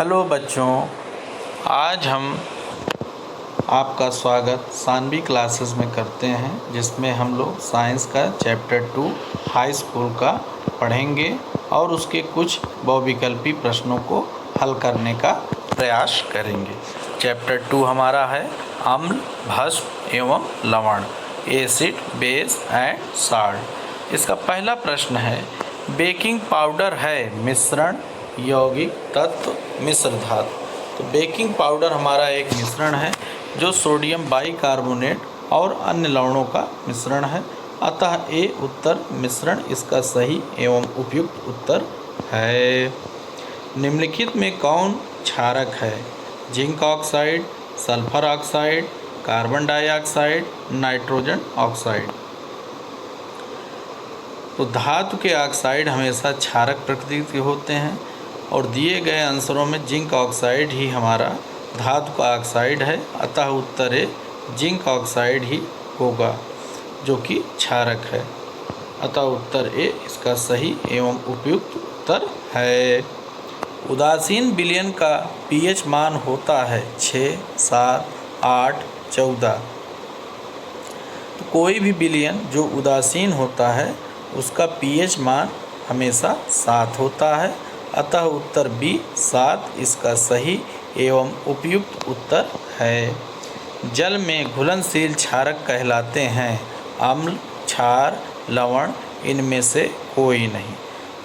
Hello बच्चों, आज हम आपका स्वागत सानवी क्लासेस में करते हैं, जिसमें हम लोग साइंस का चैप्टर 2 हाई स्कूल का पढ़ेंगे और उसके कुछ बहुविकल्पी प्रश्नों को हल करने का प्रयास करेंगे। चैप्टर 2 हमारा है अम्ल, भस्म एवं लवण, एसिड, बेस एंड साल्ट। इसका पहला प्रश्न है, बेकिंग पाउडर है मिश्रण, यौगिक, तत्व, मिश्र धातु। तो बेकिंग पाउडर हमारा एक मिश्रण है जो सोडियम बाइकार्बोनेट और अन्य लवणों का मिश्रण है, अतः ए उत्तर मिश्रण इसका सही एवं उपयुक्त उत्तर है। निम्नलिखित में कौन क्षारक है? Zinc oxide, sulphur oxide, carbon dioxide, nitrogen oxide. तो धातु के ऑक्साइड हमेशा क्षारक प्रकृति के होते हैं और दिए गए आंसरों में जिंक ऑक्साइड ही हमारा धातु का ऑक्साइड है, अतः उत्तर ए जिंक ऑक्साइड ही होगा जो कि क्षारक है, अतः उत्तर ए इसका सही एवं उपयुक्त उत्तर है। उदासीन विलयन का पीएच मान होता है 6, 7, 8, 14। तो कोई भी विलयन जो उदासीन होता है उसका पीएच मान हमेशा 7 होता है, अतः उत्तर बी 7 इसका सही एवं उपयुक्त उत्तर है। जल में घुलनशील क्षारक कहलाते हैं अम्ल, क्षार, लवण, इनमें से कोई नहीं।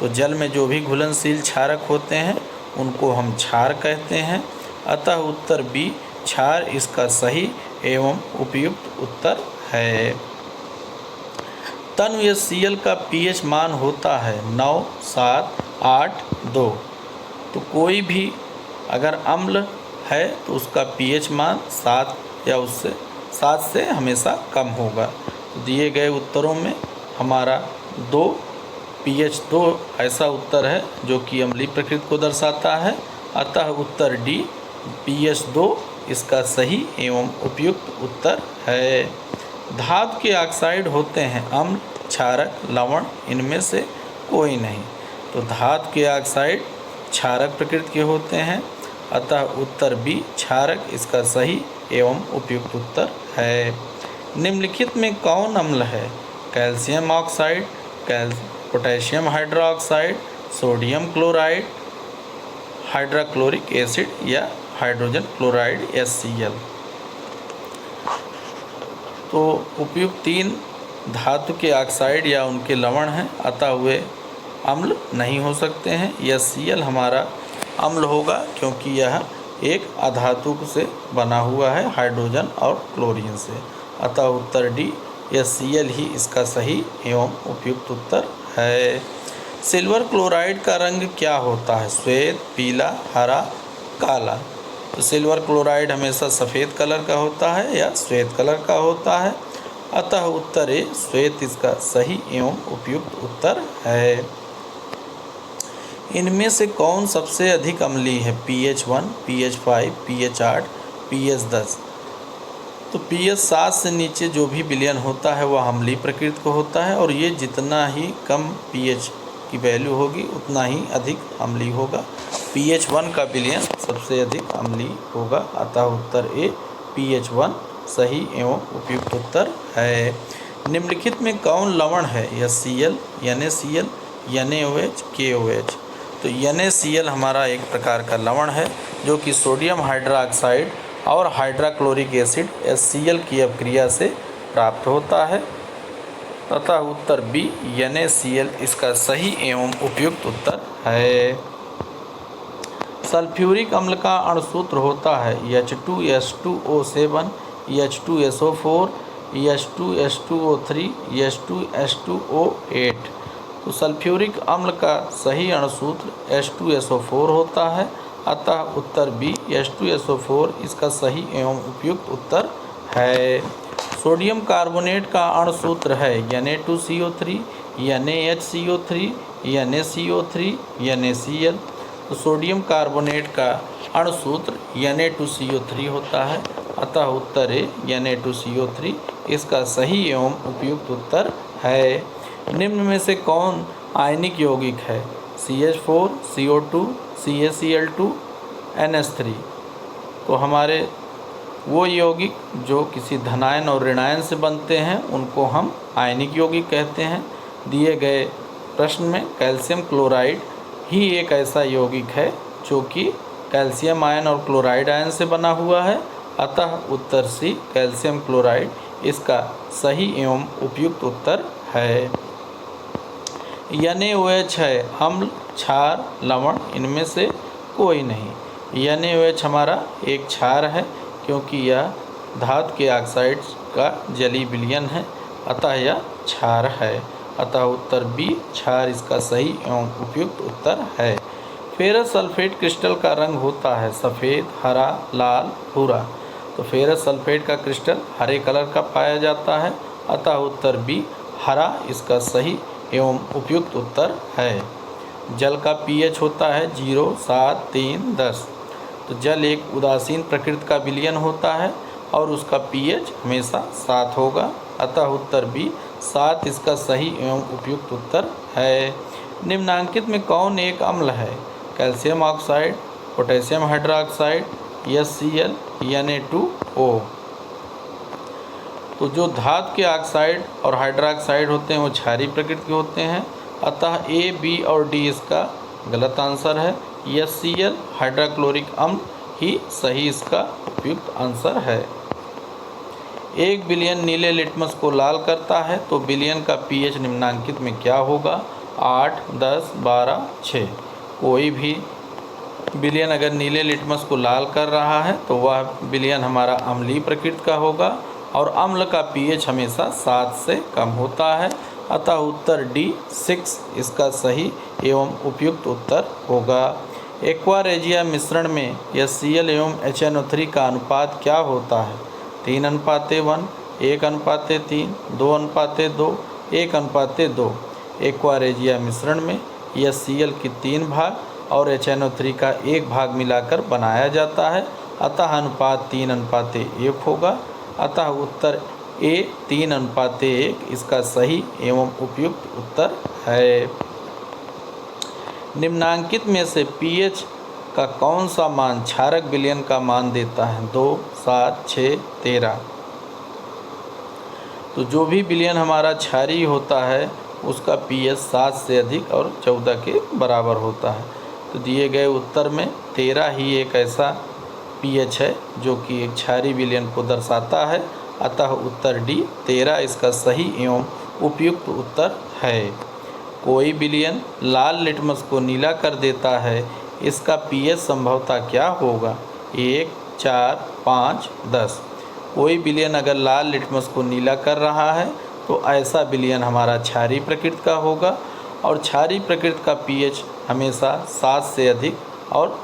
तो जल में जो भी घुलनशील क्षारक होते हैं उनको हम क्षार कहते हैं, अतः उत्तर बी क्षार इसका सही एवं उपयुक्त उत्तर है। तन्व HCl का पीएच मान होता है 9, 7, 8, 2। तो कोई भी अगर अम्ल है तो उसका पीएच मान 7 या उससे 7 से हमेशा कम होगा। तो दिए गए उत्तरों में हमारा pH 2 ऐसा उत्तर है जो कि अम्लीय प्रकृति को दर्शाता है, अतः उत्तर डी pH 2 इसका सही एवं उपयुक्त उत्तर है। धातु के ऑक्साइड होते हैं अम्ल, क्षारक, लवण, इनमें से कोई नहीं। तो धातु के ऑक्साइड क्षारक प्रकृति के होते हैं, अतः उत्तर बी क्षारक इसका सही एवं उपयुक्त उत्तर है। निम्नलिखित में कौन अम्ल है? Calcium oxide, potassium hydroxide, sodium chloride, hydrochloric acid या हाइड्रोजन क्लोराइड HCl। तो उपयुक्त 3 धातु के ऑक्साइड या उनके लवण हैं, अतः वे अम्ल नहीं हो सकते हैं। HCl हमारा अम्ल होगा क्योंकि यह एक अधातु से बना हुआ है हाइड्रोजन और क्लोरीन से, अतः उत्तर डी HCl ही इसका सही एवं उपयुक्त उत्तर है। सिल्वर क्लोराइड का रंग क्या होता है? श्वेत, पीला, हरा, काला। तो सिल्वर क्लोराइड हमेशा सफ़ेद कलर का होता है या श्वेत कलर का होता है, अतः उत्तर ए श्वेत इसका सही एवं उपयुक्त उत्तर है। इनमें से कौन सबसे अधिक अम्लीय है? pH 1, pH 5, pH 8, pH 10। तो pH 7 से नीचे जो भी विलयन होता है वह अम्लीय प्रकृति को होता है और ये जितना ही कम pH की वैल्यू होगी उतना ही अधिक अम्लीय होगा। pH 1 का विलयन सबसे अधिक अम्लीय होगा, अतः उत्तर ए pH 1 सही एवं उपयुक्त उत्तर है। निम्नलिखित में कौन लवण है? HCl, NaCl, NaOH, KOH। तो NaCl हमारा एक प्रकार का लवण है जो कि सोडियम हाइड्रोक्साइड और हाइड्रोक्लोरिक एसिड HCl की अभिक्रिया से प्राप्त होता है, तथा उत्तर बी NaCl इसका सही एवं उपयुक्त उत्तर है। सल्फ्यूरिक अम्ल का अणुसूत्र होता है H2S2O7, H2SO4, H2S2O3, H2S2O8। तो सल्फ्यूरिक अम्ल का सही अणुसूत्र H2SO4 होता है, अतः उत्तर बी H2SO4 इसका सही एवं उपयुक्त उत्तर है। सोडियम कार्बोनेट का अणुसूत्र है Na2CO3, NaHCO3, NaCO3, NaCl। तो सोडियम कार्बोनेट का अणुसूत्र Na2CO3 होता है, अतः उत्तर ए Na2CO3 इसका सही एवं उपयुक्त उत्तर है। निम्न में से कौन आयनिक यौगिक है? CH4, CO2, CaCl2, NH3। तो हमारे वो यौगिक जो किसी धनायन और ऋणायन से बनते हैं उनको हम आयनिक यौगिक कहते हैं। दिए गए प्रश्न में कैल्शियम क्लोराइड ही एक ऐसा यौगिक है जो कि कैल्शियम आयन और क्लोराइड आयन से बना हुआ है, अतः उत्तर सी कैल्शियम क्लोराइड इसका सही एवं उपयुक्त उत्तर है। NaOH है अम्ल, क्षार, लवण, इनमें से कोई नहीं। NaOH हमारा एक क्षार है क्योंकि यह धातु के ऑक्साइड का जलीय विलयन है, अतः यह क्षार है। अतः उत्तर बी क्षार इसका सही एवं उपयुक्त उत्तर है। फेरस सल्फेट क्रिस्टल का रंग होता है सफ़ेद, हरा, लाल, भूरा। तो फेरस सल्फेट का क्रिस्टल हरे कलर का पाया जाता है, अतः उत्तर बी हरा इसका सही एवं उपयुक्त उत्तर है। जल का pH होता है 0, 7, 3, 10। तो जल एक उदासीन प्रकृति का विलयन होता है और उसका pH हमेशा 7 होगा, अतः उत्तर बी 7 इसका सही एवं उपयुक्त उत्तर है। निम्नांकित में कौन एक अम्ल है? Calcium oxide, potassium hydroxide, HCl, Na2O। तो जो धातु के ऑक्साइड और हाइड्रोक्साइड होते हैं वो क्षारीय प्रकृति के होते हैं, अतः A, B और D इसका गलत आंसर है। HCl हाइड्रोक्लोरिक अम्ल ही सही इसका उपयुक्त आंसर है। 1 बिलियन नीले लिटमस को लाल करता है तो बिलियन का pH निम्नांकित में क्या होगा? 8, 10, 12, 6। कोई भी बिलियन अगर नीले लिटमस को लाल कर रहा है तो वह बिलियन हमारा अम्लीय प्रकृति का होगा और अम्ल का pH हमेशा 7 से कम होता है, अतः उत्तर D 6 इसका सही एवं उपयुक्त उत्तर होगा। एक्वा रेजिया मिश्रण में HCl एवं HNO3 का अनुपात क्या होता है? 3:1, 1:3, 2:2, 1:2। एक्वा रेजिया मिश्रण में HCl की 3 भाग और HNO3 का 1 भाग मिलाकर बनाया जाता है, अतः अनुपात 3:1 होगा, अतः उत्तर A 3:1 इसका सही एवं उपयुक्त उत्तर है। निम्नांकित में से pH का कौन सा मान क्षारक विलयन का मान देता है? 2, 7, 6, 13। तो जो भी विलयन हमारा क्षारीय होता है उसका pH 7 से अधिक और 14 के बराबर होता है। तो दिए गए उत्तर में 13 ही एक ऐसा pH है जो कि एक क्षारीय विलयन को दर्शाता है, अतः उत्तर D 13 इसका सही एवं उपयुक्त उत्तर है। कोई विलयन लाल लिटमस को नीला कर देता है, इसका pH संभवतः क्या होगा? 1, 4, 5, 10। कोई विलयन अगर लाल लिटमस को नीला कर रहा है तो ऐसा विलयन हमारा क्षारीय प्रकृति का होगा और क्षारीय प्रकृति का pH हमेशा 7 से अधिक और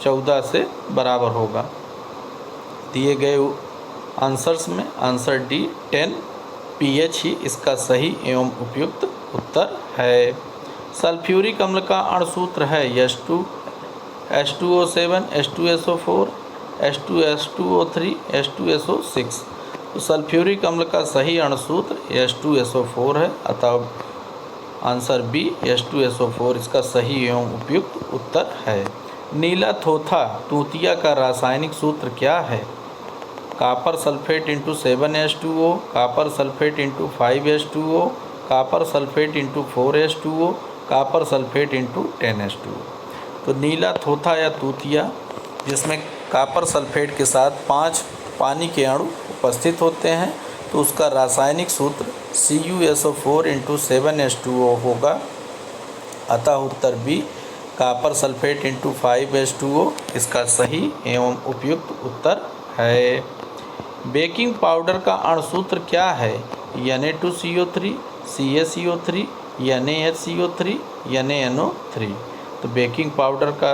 14 से बराबर होगा। दिए गए आंसर्स में आंसर D 10 pH ही इसका सही एवं उपयुक्त उत्तर है। सल्फ्यूरिक अम्ल का अणुसूत्र है H2, H2O7, H2SO4, H2S2O3, H2SO6। तो सल्फ्यूरिक अम्ल का सही अणुसूत्र H2SO4 है, अतः आंसर बी H2SO4 इसका सही एवं उपयुक्त उत्तर है। नीला थोथा तूतिया का रासायनिक सूत्र क्या है? Copper sulphate into 7H2O, copper sulphate into 5H2O, copper sulphate into 4H2O, copper sulphate into 10H2O। तो नीला थोथा या तूतिया जिसमें कॉपर सल्फेट के साथ 5 पानी के अणु उपस्थित होते हैं तो उसका रासायनिक सूत्र CuSO4 इंटू 7H2O होगा, अतः उत्तर B copper sulphate into 5H2O इसका सही एवं उपयुक्त उत्तर है। बेकिंग पाउडर का अणुसूत्र क्या है? Na2CO3, CaCO3, NaHCO3, NaNO3। तो बेकिंग पाउडर का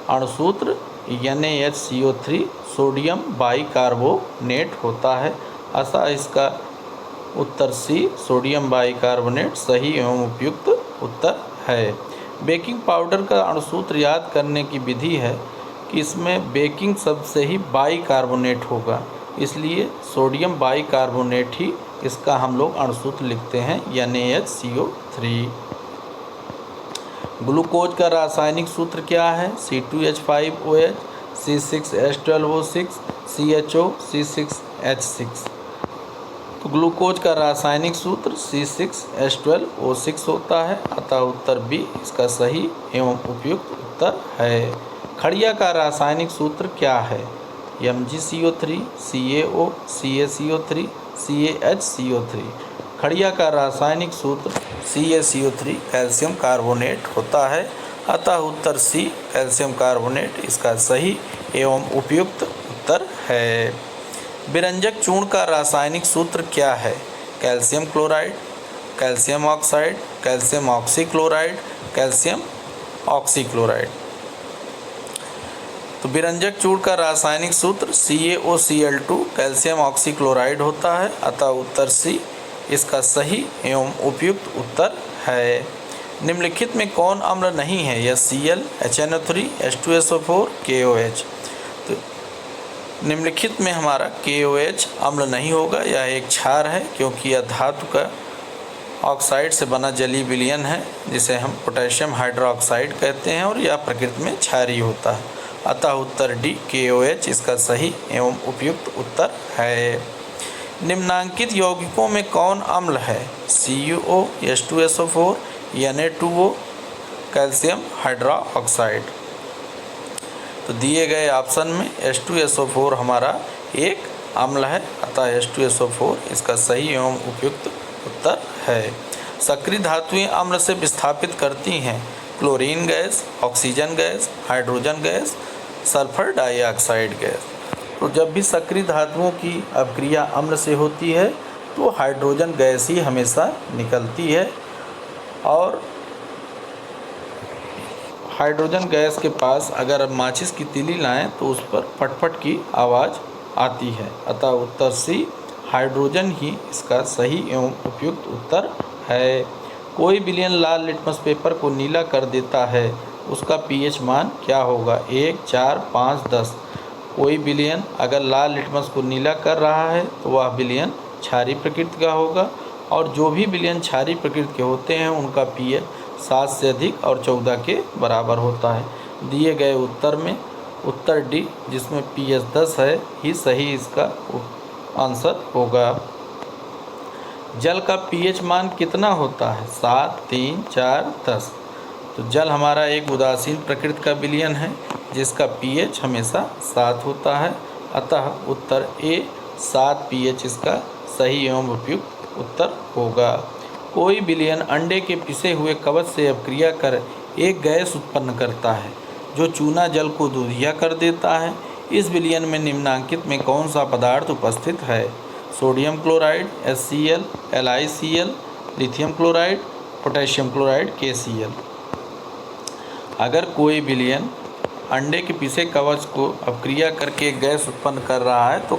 अणुसूत्र NaHCO3 सोडियम बाइकार्बोनेट होता है, अतः इसका उत्तर सी सोडियम बाइकार्बोनेट सही एवं उपयुक्त उत्तर है। बेकिंग पाउडर का अणुसूत्र याद करने की विधि है कि इसमें बेकिंग शब्द से ही बाइकार्बोनेट होगा, इसलिए सोडियम बाइकार्बोनेट ही इसका हम लोग अणुसूत्र लिखते हैं NaHCO3। ग्लूकोज का रासायनिक सूत्र क्या है? C2H5OH, C6H12O6, CHO, C6H6। तो ग्लूकोज का रासायनिक सूत्र C6H12O6 होता है, अतः उत्तर बी इसका सही एवं उपयुक्त उत्तर है। खड़िया का रासायनिक सूत्र क्या है? MgCO3, CaO, CaCO3, CaHCO3। खड़िया का रासायनिक सूत्र CaCO3 कैल्शियम कार्बोनेट होता है, अतः उत्तर सी कैल्शियम कार्बोनेट इसका सही एवं उपयुक्त उत्तर है। विरंजक चूर्ण का रासायनिक सूत्र क्या है? Calcium chloride, calcium oxide, calcium oxychloride, calcium oxychloride. तो विरंजक चूर्ण का रासायनिक सूत्र CaOCl2 कैल्शियम ऑक्सीक्लोराइड होता है, अतः उत्तर सी इसका सही एवं उपयुक्त उत्तर है। निम्नलिखित में कौन अम्ल नहीं है? HCl, HNO3, H2SO4, KOH। तो निम्नलिखित में हमारा KOH अम्ल नहीं होगा, यह एक क्षार है क्योंकि यह धातु का ऑक्साइड से बना जलीय विलयन है जिसे हम पोटेशियम हाइड्रोक्साइड कहते हैं और यह प्रकृति में क्षारीय होता है, अतः उत्तर डी KOH इसका सही एवं उपयुक्त उत्तर है। निम्नांकित यौगिकों में कौन अम्ल है? CuO, H2SO4, Na2O, calcium hydroxide. तो दिए गए ऑप्शन में H2SO4 हमारा एक अम्ल है, अतः H2SO4 इसका सही एवं उपयुक्त उत्तर है। सक्रिय धातुएं अम्ल से विस्थापित करती हैं chlorine gas, oxygen gas, hydrogen gas, sulphur dioxide gas. तो जब भी सक्रिय धातुओं की अभिक्रिया अम्ल से होती है तो हाइड्रोजन गैस ही हमेशा निकलती है और हाइड्रोजन गैस के पास अगर अब माचिस की तीली लाएं तो उस पर फटफट की आवाज़ आती है, अतः उत्तर सी हाइड्रोजन ही इसका सही एवं उपयुक्त उत्तर है। कोई विलयन लाल लिटमस पेपर को नीला कर देता है, उसका pH मान क्या होगा? 1, 4, 5, 10। कोई विलयन अगर लाल लिटमस को नीला कर रहा है तो वह विलयन क्षारीय प्रकृति का होगा और जो भी विलयन क्षारीय प्रकृति के होते हैं उनका pH 7 से अधिक और 14 के बराबर होता है। दिए गए उत्तर में उत्तर डी जिसमें pH 10 है ही सही इसका आंसर होगा। जल का pH मान कितना होता है? 7, 3, 4, 10। तो जल हमारा एक उदासीन प्रकृति का विलयन है जिसका pH हमेशा 7 होता है, अतः उत्तर ए 7 pH इसका सही एवं उपयुक्त उत्तर होगा। कोई विलयन अंडे के पिसे हुए कवच से अभिक्रिया कर एक गैस उत्पन्न करता है जो चूना जल को दूधिया कर देता है। इस विलयन में निम्नांकित में कौन सा पदार्थ उपस्थित है? Sodium chloride, HCl, LiCl, lithium chloride, potassium chloride, KCl। अगर कोई विलयन अंडे के पिसे कवच को अभिक्रिया करके गैस उत्पन्न कर रहा है तो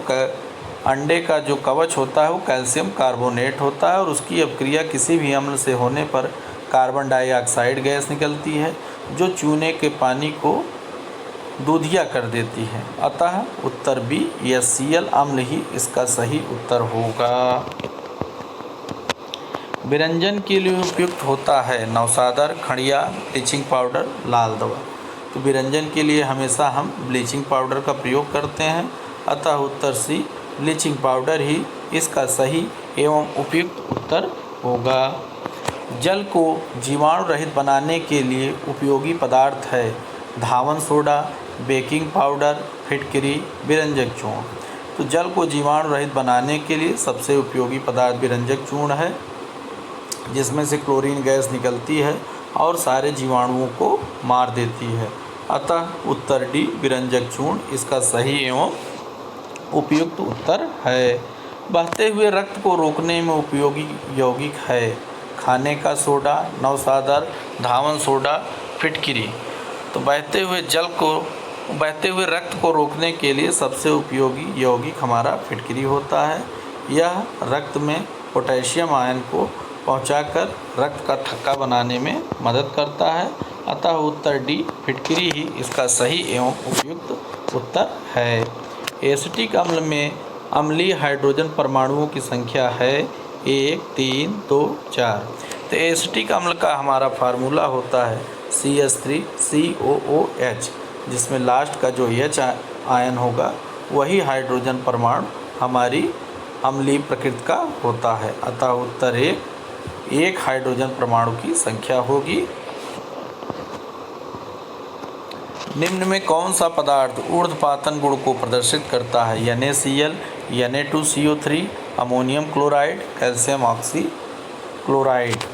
अंडे का जो कवच होता है वो कैल्शियम कार्बोनेट होता है और उसकी अभिक्रिया किसी भी अम्ल से होने पर कार्बन डाइऑक्साइड गैस निकलती है जो चूने के पानी को दूधिया कर देती है, अतः उत्तर बी HCl अम्ल ही इसका सही उत्तर होगा। विरंजन के लिए उपयुक्त होता है नौसादर, खड़िया, ब्लीचिंग पाउडर, लाल दवा। तो विरंजन के लिए हमेशा हम ब्लीचिंग पाउडर का प्रयोग करते हैं, अतः उत्तर सी ब्लीचिंग पाउडर ही इसका सही एवं उपयुक्त उत्तर होगा। जल को जीवाणु रहित बनाने के लिए उपयोगी पदार्थ है धावन सोडा, बेकिंग पाउडर, फिटकरी, विरंजक चूर्ण। तो जल को जीवाणु रहित बनाने के लिए सबसे उपयोगी पदार्थ विरंजक चूर्ण है जिसमें से क्लोरीन गैस निकलती है और सारे जीवाणुओं को मार देती है, अतः उत्तर डी विरंजक चूर्ण इसका सही एवं उपयुक्त उत्तर है। बहते हुए रक्त को रोकने में उपयोगी यौगिक है खाने का सोडा, नौसादर, धावन सोडा, फिटकरी। तो बहते हुए रक्त को रोकने के लिए सबसे उपयोगी यौगिक हमारा फिटकरी होता है। यह रक्त में पोटेशियम आयन को पहुंचाकर रक्त का थक्का बनाने में मदद करता है, अतः उत्तर डी फिटकरी ही इसका सही एवं उपयुक्त उत्तर है। एसिटिक अम्ल में अम्लीय हाइड्रोजन परमाणुओं की संख्या है 1, 3, 2, 4। तो एसिटिक अम्ल का हमारा फार्मूला होता है CH3COOH, जिसमें लास्ट का जो H आयन होगा वही हाइड्रोजन परमाणु हमारी अम्लीय प्रकृति का होता है। अतः उत्तर एक हाइड्रोजन परमाणु की संख्या होगी। निम्न में कौन सा पदार्थ ऊर्ध्वपातन गुण को प्रदर्शित करता है? NaCl, Na2CO3, ammonium chloride, calcium oxychloride.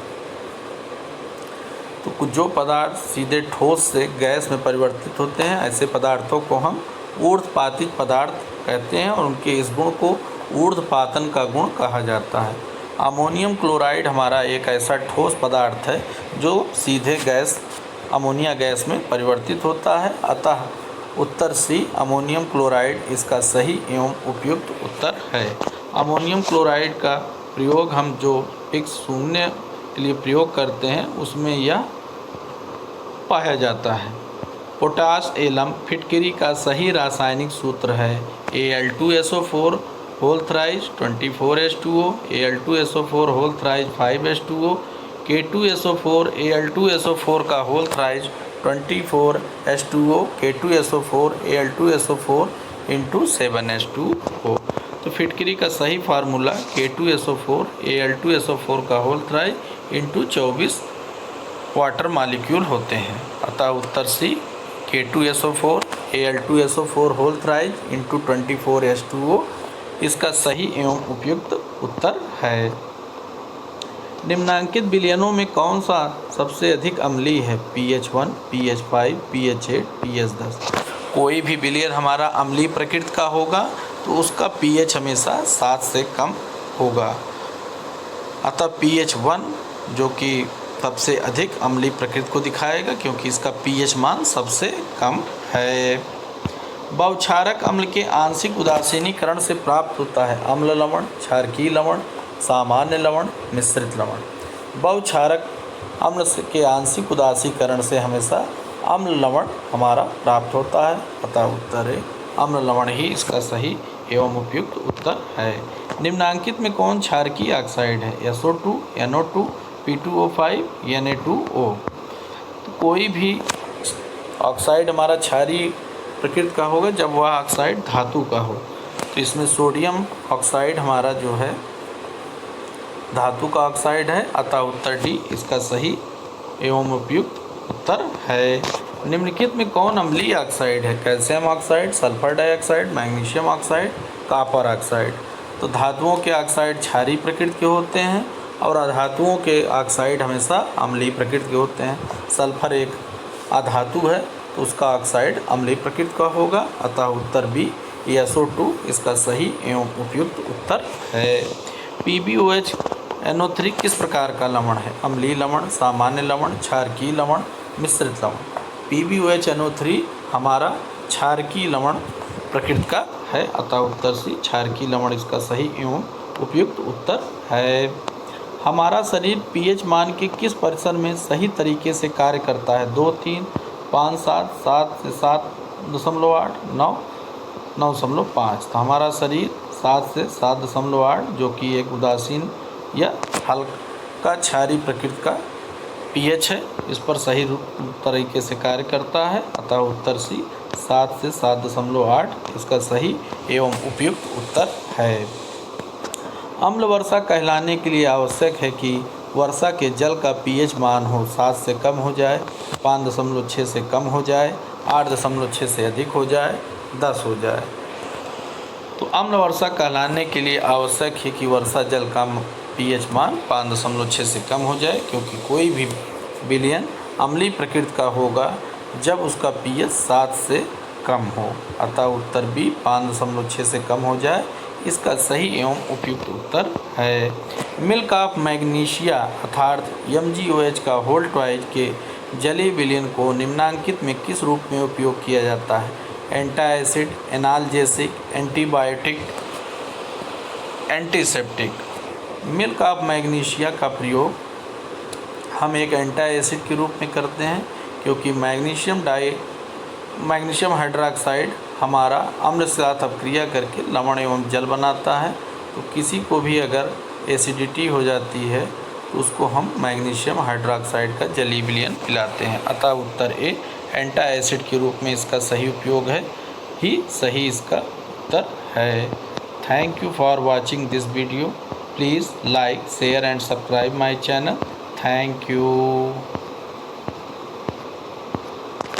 तो जो पदार्थ सीधे ठोस से गैस में परिवर्तित होते हैं ऐसे पदार्थों को हम ऊर्ध्वपातित पदार्थ कहते हैं और उनके इस गुण को ऊर्ध्वपातन का गुण कहा जाता है। अमोनियम क्लोराइड हमारा एक ऐसा ठोस पदार्थ है जो सीधे अमोनिया गैस में परिवर्तित होता है। अतः उत्तर सी अमोनियम क्लोराइड इसका सही एवं उपयुक्त उत्तर है। अमोनियम क्लोराइड का प्रयोग हम जो पिक सूंघने के लिए प्रयोग करते हैं उसमें यह पाया जाता है। पोटाश एलम फिटकरी का सही रासायनिक सूत्र है Al2SO4 whole thrice 24H2O, Al2SO4 whole thrice 5H2O, K2SO4 Al2SO4 का whole thrice 24H2O, K2SO4 Al2SO4 into 7H2O। तो फिटकरी का सही फार्मूला K2SO4 Al2SO4 का whole thrice into 24 water molecule होते हैं। अतः उत्तर C K2SO4 Al2SO4 whole thrice into 24H2O इसका सही एवं उपयुक्त उत्तर है। निम्नांकित विलयनों में कौन सा सबसे अधिक अम्लीय है? pH1, pH5, pH8, pH10। कोई भी विलयन हमारा अम्लीय प्रकृति का होगा तो उसका pH हमेशा 7 से कम होगा। अतः pH1 जो कि सबसे अधिक अम्लीय प्रकृति को दिखाएगा क्योंकि इसका pH मान सबसे कम है। बहुक्षारक अम्ल के आंशिक उदासीनीकरण से प्राप्त होता है अम्ल लवण, क्षारकीय लवण, सामान्य लवण, मिश्रित लवण। बहुक्षारक अम्ल के आंशिक उदासीकरण से हमेशा अम्ल लवण हमारा प्राप्त होता है। अतः उत्तर है अम्ल लवण ही इसका सही एवं उपयुक्त उत्तर है। निम्नांकित में कौन क्षारकीय ऑक्साइड है? SO2, NO2, P2O5, Na2O। तो कोई भी ऑक्साइड हमारा क्षारीय प्रकृति का होगा जब वह ऑक्साइड धातु का हो। तो इसमें सोडियम ऑक्साइड हमारा जो है धातु का ऑक्साइड है। अतः उत्तर डी इसका सही एवं उपयुक्त उत्तर है। निम्नलिखित में कौन अम्लीय ऑक्साइड है? Calcium oxide, sulphur dioxide, magnesium oxide, copper oxide. तो धातुओं के ऑक्साइड क्षारीय प्रकृति के होते हैं और अधातुओं के ऑक्साइड हमेशा अम्लीय प्रकृति के होते हैं। सल्फर एक अधातु है तो उसका ऑक्साइड अम्लीय प्रकृति का होगा। अतः उत्तर बी SO2 इसका सही एवं उपयुक्त उत्तर है। PbOH NO3 किस प्रकार का लवण है? अम्लीय लवण, सामान्य लवण, क्षारकीय लवण, मिश्रित लवण। PbOH NO3 हमारा क्षारकीय लवण प्रकृति का है। अतः उत्तर सी क्षारकीय लवण इसका सही एवं उपयुक्त उत्तर है। हमारा शरीर pH मान के किस परिसर में सही तरीके से कार्य करता है? 2, 3, 5, 7, 7 से 7.8, 9, 9.5। तो हमारा शरीर 7 से 7.8 जो कि एक उदासीन या हल्का क्षारीय प्रकृति का pH है इस पर सही तरीके से कार्य करता है। अतः उत्तर सी 7 से 7.8 इसका सही एवं उपयुक्त उत्तर है। अम्ल वर्षा कहलाने के लिए आवश्यक है कि वर्षा के जल का pH मान हो 7 से कम हो जाए, 5.6 से कम हो जाए, 8.6 से अधिक हो जाए, 10 हो जाए। तो अम्ल वर्षा कहलाने के लिए आवश्यक है कि वर्षा जल का pH मान 5.6 से कम हो जाए क्योंकि कोई भी विलयन अम्लीय प्रकृति का होगा जब उसका pH 7 से कम हो। अतः उत्तर बी 5.6 से कम हो जाए इसका सही एवं उपयुक्त उत्तर है। मिल्क ऑफ मैग्नीशिया अर्थात MgOH का होल ट्वाइज के जलीय विलयन को निम्नांकित में किस रूप में उपयोग किया जाता है? Antacid, analgesic, antibiotic, antiseptic. Milk of magnesia का प्रयोग हम एक एंटाएसिड के रूप में करते हैं क्योंकि मैग्नीशियम हाइड्रोक्साइड हमारा अम्ल के साथ अपक्रिया करके लवण एवं जल बनाता है। तो किसी को भी अगर एसिडिटी हो जाती है तो उसको हम मैग्नीशियम हाइड्रोक्साइड का जली विलयन पिलाते हैं। अतः उत्तर ए एंटा एसिड के रूप में इसका सही उपयोग है ही सही इसका उत्तर है। Thank you for watching this video. Please like share and subscribe my channel. Thank you.